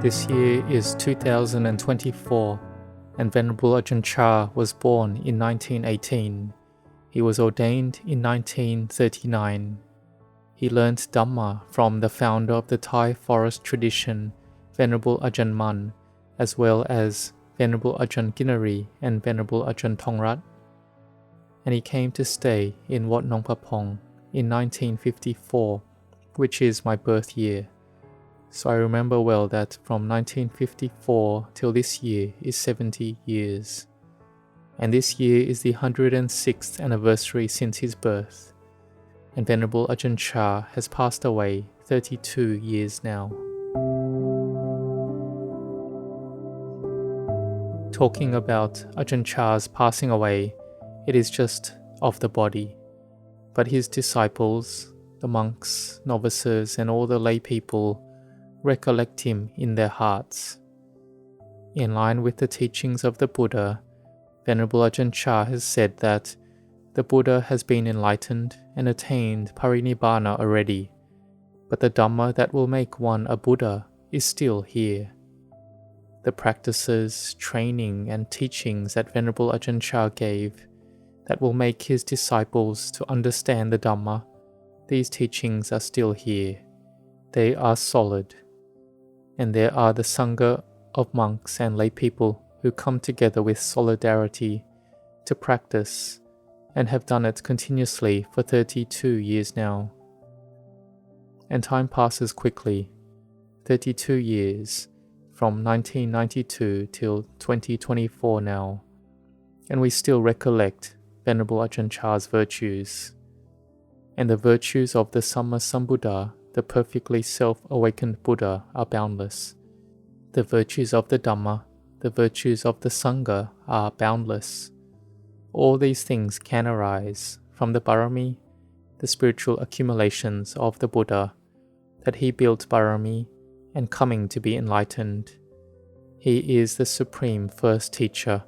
This year is 2024, and Venerable Ajahn Chah was born in 1918. He was ordained in 1939. He learnt Dhamma from the founder of the Thai forest tradition, Venerable Ajahn Mun, as well as Venerable Ajahn Ginari and Venerable Ajahn Tongrat. And he came to stay in Wat Marp in 1954, which is my birth year. So I remember well that from 1954 till this year is 70 years. And this year is the 106th anniversary since his birth. And Venerable Ajahn Chah has passed away 32 years now. Talking about Ajahn Chah's passing away, it is just of the body. But his disciples, the monks, novices, and all the lay people recollect him in their hearts. In line with the teachings of the Buddha, Venerable Ajahn Chah has said that the Buddha has been enlightened and attained parinibbana already, but the Dhamma that will make one a Buddha is still here. The practices, training, and teachings that Venerable Ajahn Chah gave that will make his disciples to understand the Dhamma, these teachings are still here. They are solid. And there are the Sangha of monks and lay people who come together with solidarity to practice and have done it continuously for 32 years now. And time passes quickly, 32 years, from 1992 till 2024 now, and we still recollect Venerable Ajahn Chah's virtues. And the virtues of the Samma Sambuddha, the perfectly self-awakened Buddha, are boundless. The virtues of the Dhamma, the virtues of the Sangha, are boundless. All these things can arise from the Barami, the spiritual accumulations of the Buddha, that he built Barami and coming to be enlightened. He is the supreme first teacher.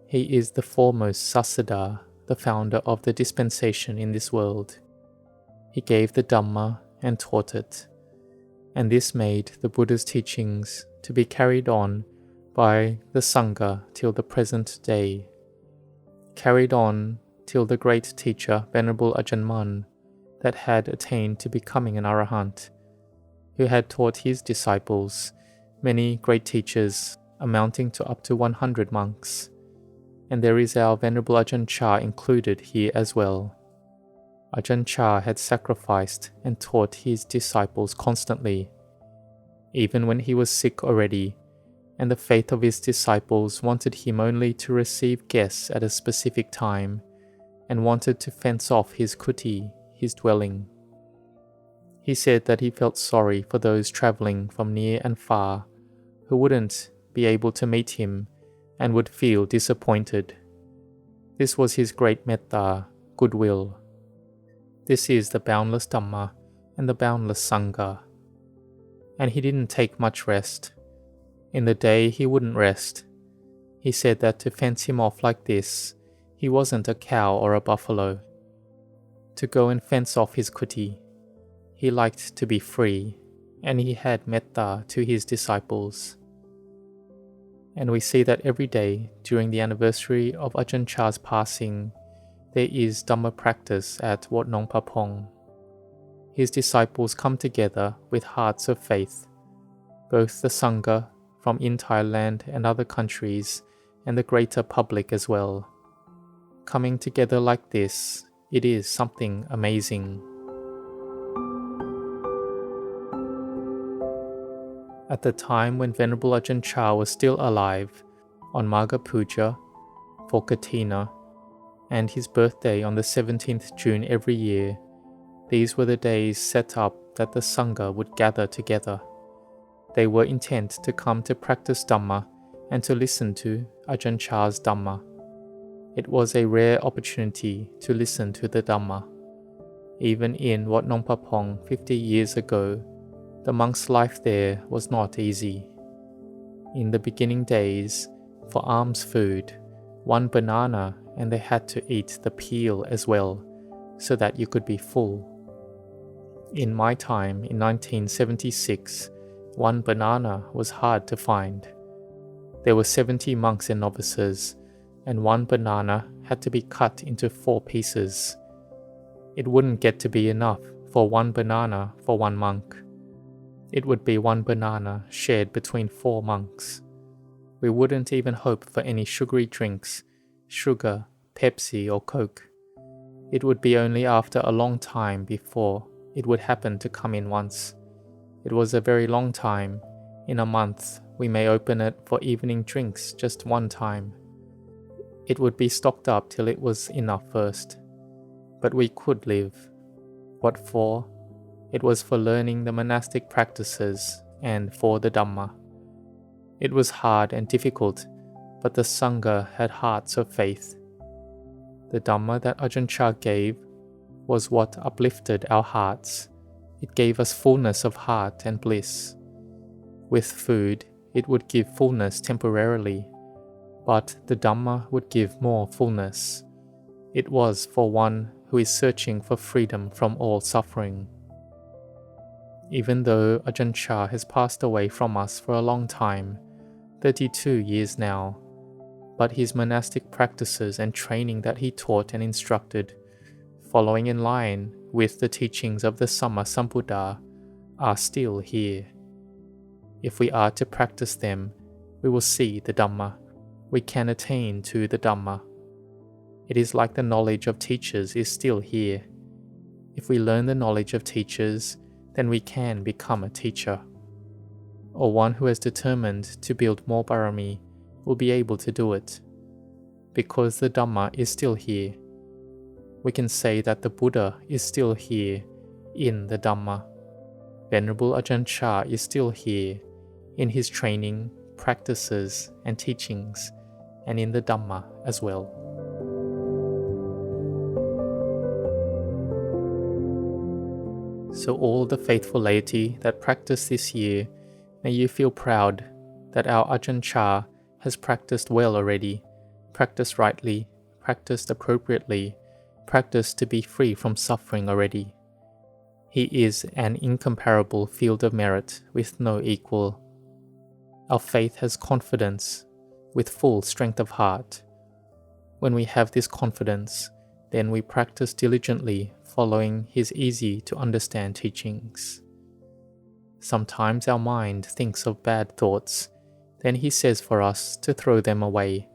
He is the foremost Sasada, the founder of the dispensation in this world. He gave the Dhamma and taught it, and this made the Buddha's teachings to be carried on by the Sangha till the present day, carried on till the great teacher Venerable Ajahn Mun, that had attained to becoming an Arahant, who had taught his disciples, many great teachers amounting to up to 100 monks, and there is our Venerable Ajahn Chah included here as well. Ajahn Chah had sacrificed and taught his disciples constantly, even when he was sick already, and the faith of his disciples wanted him only to receive guests at a specific time, and wanted to fence off his kuti, his dwelling. He said that he felt sorry for those travelling from near and far, who wouldn't be able to meet him and would feel disappointed. This was his great metta, goodwill. This is the boundless Dhamma and the boundless Sangha. And he didn't take much rest. In the day he wouldn't rest. He said that to fence him off like this, he wasn't a cow or a buffalo. To go and fence off his kuti. He liked to be free, and he had metta to his disciples. And we see that every day during the anniversary of Ajahn Chah's passing, there is Dhamma practice at Wat Marp. His disciples come together with hearts of faith, both the Sangha from in Thailand and other countries, and the greater public as well. Coming together like this, it is something amazing. At the time when Venerable Ajahn Chah was still alive, on Magha Puja, for Katina, and his birthday on the 17th June every year, these were the days set up that the Sangha would gather together. They were intent to come to practice Dhamma and to listen to Ajahn Chah's Dhamma. It was a rare opportunity to listen to the Dhamma. Even in Wat Marp 50 years ago, the monk's life there was not easy. In the beginning days, for alms food, 1 banana, and they had to eat the peel as well, so that you could be full. In my time, in 1976, One banana was hard to find. There were 70 monks and novices, and one banana had to be cut into 4 pieces. It wouldn't get to be enough for one banana for one monk. It would be one banana shared between 4 monks. We wouldn't even hope for any sugary drinks, sugar, Pepsi or Coke. It would be only after a long time before it would happen to come in once. It was a very long time. In a month, we may open it for evening drinks just one time. It would be stocked up till it was enough first. But we could live. What for? It was for learning the monastic practices and for the Dhamma. It was hard and difficult, but the Sangha had hearts of faith. The Dhamma that Ajahn Chah gave was what uplifted our hearts. It gave us fullness of heart and bliss. With food, it would give fullness temporarily, but the Dhamma would give more fullness. It was for one who is searching for freedom from all suffering. Even though Ajahn Chah has passed away from us for a long time, 32 years now, but his monastic practices and training that he taught and instructed, following in line with the teachings of the Samma Sambuddha, are still here. If we are to practice them, we will see the Dhamma. We can attain to the Dhamma. It is like the knowledge of teachers is still here. If we learn the knowledge of teachers, then we can become a teacher. Or one who has determined to build more barami will be able to do it. Because the Dhamma is still here. We can say that the Buddha is still here in the Dhamma. Venerable Ajahn Chah is still here in his training, practices and teachings, and in the Dhamma as well. So all the faithful laity that practice this year, may you feel proud that our Ajahn Chah has practiced well already, practiced rightly, practiced appropriately, practiced to be free from suffering already. He is an incomparable field of merit with no equal. Our faith has confidence with full strength of heart. When we have this confidence, then we practice diligently following his easy to understand teachings. Sometimes our mind thinks of bad thoughts. Then he says for us to throw them away.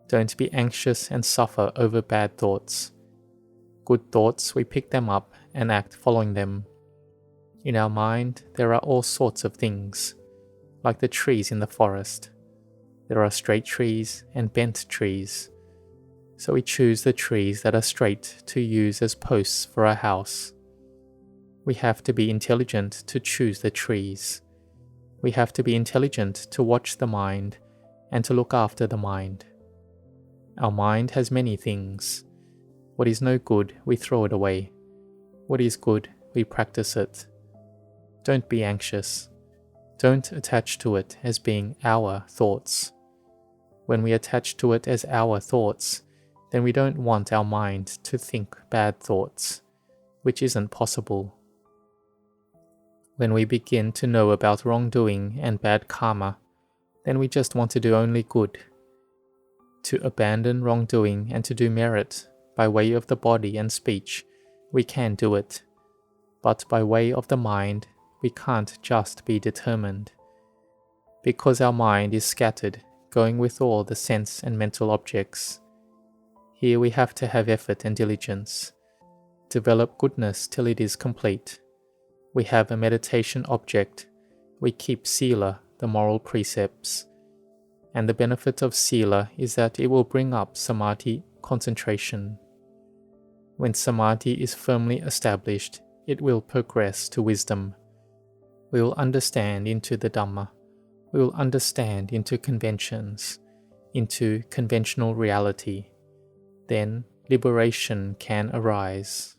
Don't be anxious and suffer over bad thoughts. Good thoughts, we pick them up and act following them. In our mind, there are all sorts of things, like the trees in the forest. There are straight trees and bent trees. So we choose the trees that are straight to use as posts for our house. We have to be intelligent to choose the trees. We have to be intelligent to watch the mind and to look after the mind. Our mind has many things. What is no good, we throw it away. What is good, we practice it. Don't be anxious. Don't attach to it as being our thoughts. When we attach to it as our thoughts, then we don't want our mind to think bad thoughts, which isn't possible. When we begin to know about wrongdoing and bad karma, then we just want to do only good. To abandon wrongdoing and to do merit by way of the body and speech, we can do it. But by way of the mind, we can't just be determined. Because our mind is scattered, going with all the sense and mental objects. Here we have to have effort and diligence. Develop goodness till it is complete. We have a meditation object. We keep sila, the moral precepts. And the benefit of sila is that it will bring up samadhi, concentration. When samadhi is firmly established, it will progress to wisdom. We will understand into the Dhamma. We will understand into conventions, into conventional reality. Then liberation can arise.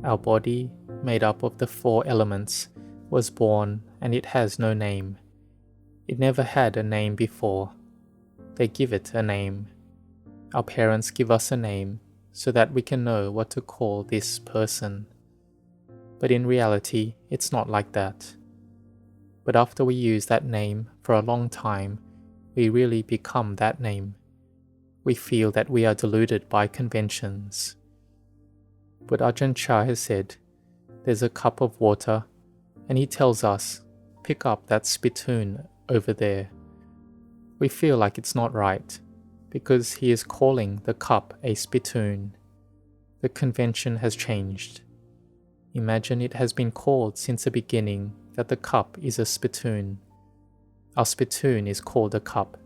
Our body, made up of the 4 elements, was born and it has no name. It never had a name before. They give it a name. Our parents give us a name so that we can know what to call this person. but in reality, it's not like that. But after we use that name for a long time, we really become that name. We feel that we are deluded by conventions. But Ajahn Chah has said, there's a cup of water, and he tells us, pick up that spittoon over there. We feel like it's not right, because he is calling the cup a spittoon. The convention has changed. Imagine it has been called since the beginning that the cup is a spittoon. Our spittoon is called a cup,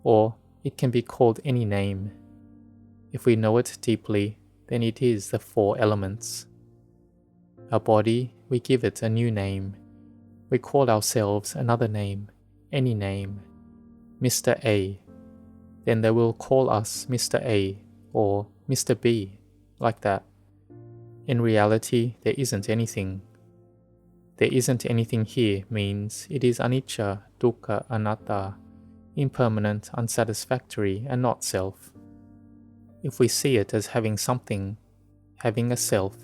or it can be called any name. If we know it deeply, then it is the 4 elements. Our body, we give it a new name. We call ourselves another name, any name, Mr. A. Then they will call us Mr. A or Mr. B, like that. In reality, there isn't anything. There isn't anything here means it is anicca, dukkha, anatta, impermanent, unsatisfactory, and not self. If we see it as having something, having a self,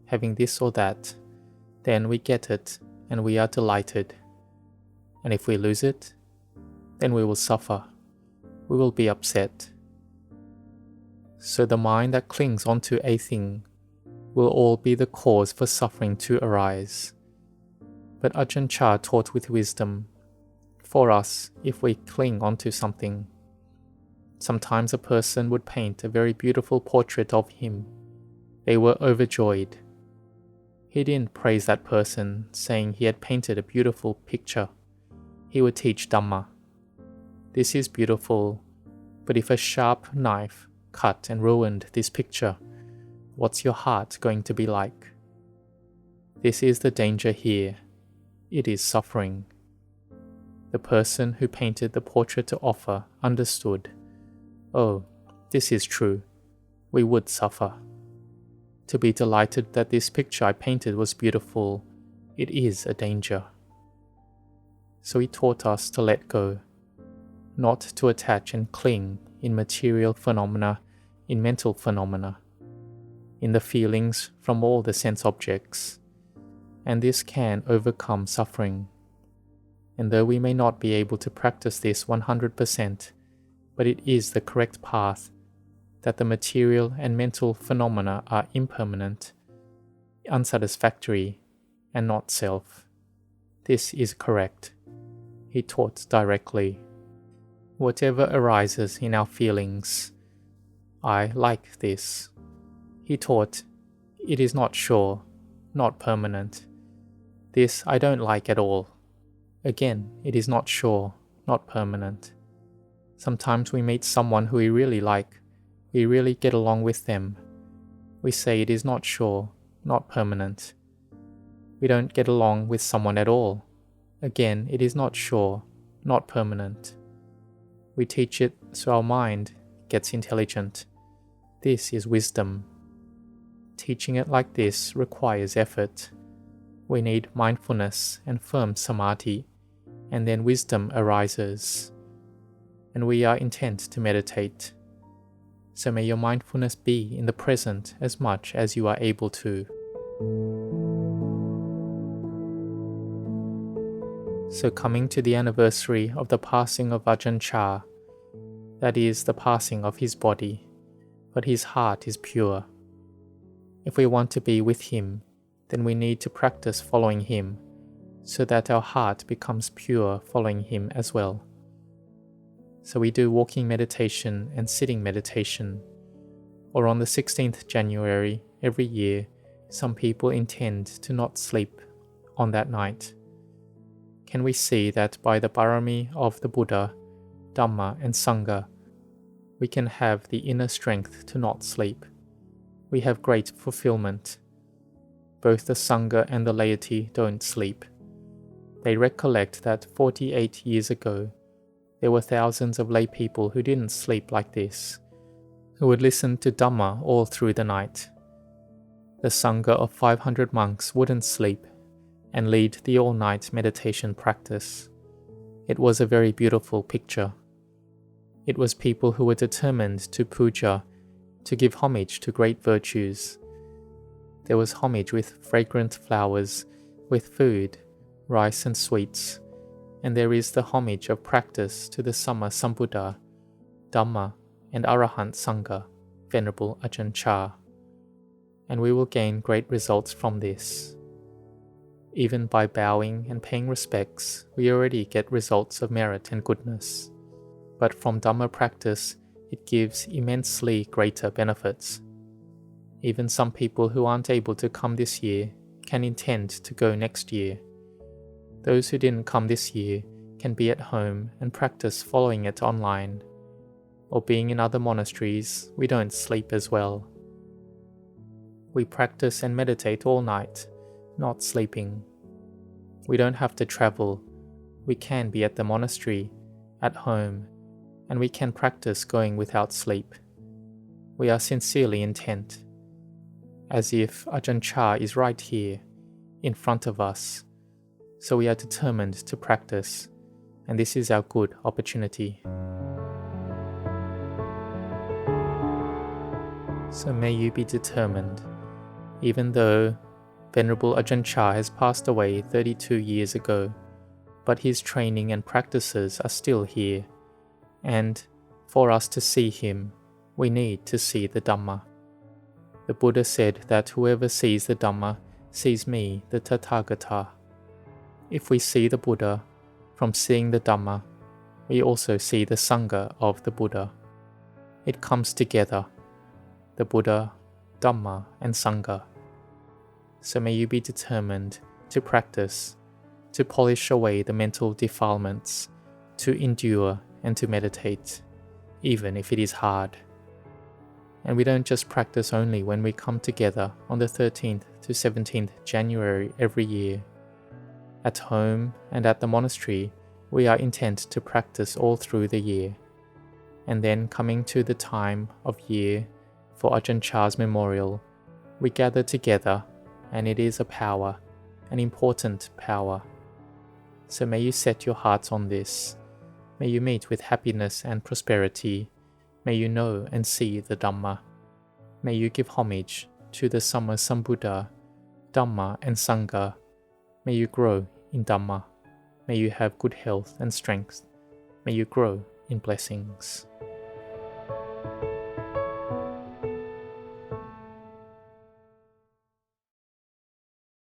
having this or that, then we get it and we are delighted. And if we lose it, then we will suffer. We will be upset. So the mind that clings onto a thing will all be the cause for suffering to arise. But Ajahn Chah taught with wisdom, for us, if we cling onto something. Sometimes a person would paint a very beautiful portrait of him. They were overjoyed. He didn't praise that person, saying he had painted a beautiful picture. He would teach Dhamma. This is beautiful, but if a sharp knife cut and ruined this picture, what's your heart going to be like? This is the danger here. It is suffering. The person who painted the portrait to offer understood, oh, this is true. We would suffer. To be delighted that this picture I painted was beautiful, it is a danger. So he taught us to let go, not to attach and cling in material phenomena, in mental phenomena, in the feelings from all the sense objects, and this can overcome suffering. And though we may not be able to practice this 100%, but it is the correct path, that the material and mental phenomena are impermanent, unsatisfactory, and not self. This is correct. He taught directly. Whatever arises in our feelings, I like this. He taught, it is not sure, not permanent. This I don't like at all. Again, it is not sure, not permanent. Sometimes we meet someone who we really like. We really get along with them. We say it is not sure, not permanent. We don't get along with someone at all. Again, it is not sure, not permanent. We teach it so our mind gets intelligent. This is wisdom. Teaching it like this requires effort. We need mindfulness and firm samadhi, and then wisdom arises. And we are intent to meditate. So may your mindfulness be in the present as much as you are able to. So coming to the anniversary of the passing of Ajahn Chah, that is the passing of his body, but his heart is pure. If we want to be with him, then we need to practice following him, so that our heart becomes pure following him as well. So we do walking meditation and sitting meditation, or on the 16th January every year, some people intend to not sleep on that night. Can we see that by the parami of the Buddha, Dhamma and Sangha, we can have the inner strength to not sleep. We have great fulfillment. Both the Sangha and the laity don't sleep. They recollect that 48 years ago, there were thousands of lay people who didn't sleep like this, who would listen to Dhamma all through the night. The Sangha of 500 monks wouldn't sleep and lead the all-night meditation practice. It was a very beautiful picture. It was people who were determined to puja, to give homage to great virtues. There was homage with fragrant flowers, with food, rice and sweets, and there is the homage of practice to the Samma Sambuddha, Dhamma and Arahant Sangha, Venerable Ajahn Chah, and we will gain great results from this. Even by bowing and paying respects, we already get results of merit and goodness. But from Dhamma practice, it gives immensely greater benefits. Even some people who aren't able to come this year can intend to go next year. Those who didn't come this year can be at home and practice following it online. Or being in other monasteries, we don't sleep as well. We practice and meditate all night, not sleeping. We don't have to travel. We can be at the monastery, at home, and we can practice going without sleep. We are sincerely intent, as if Ajahn Chah is right here, in front of us. So we are determined to practice, and this is our good opportunity. So may you be determined, even though Venerable Ajahn Chah has passed away 32 years ago, but his training and practices are still here, and for us to see him, we need to see the Dhamma. The Buddha said that whoever sees the Dhamma sees me, the Tathagata. If we see the Buddha, from seeing the Dhamma, we also see the Sangha of the Buddha. It comes together, the Buddha, Dhamma and Sangha. So may you be determined to practice, to polish away the mental defilements, to endure and to meditate, even if it is hard. And we don't just practice only when we come together on the 13th to 17th January every year. At home and at the monastery, we are intent to practice all through the year. And then coming to the time of year for Ajahn Chah's memorial, we gather together, and it is a power, an important power. So may you set your hearts on this. May you meet with happiness and prosperity. May you know and see the Dhamma. May you give homage to the Samma Sambuddha, Dhamma and Sangha. May you grow in Dhamma. May you have good health and strength. May you grow in blessings.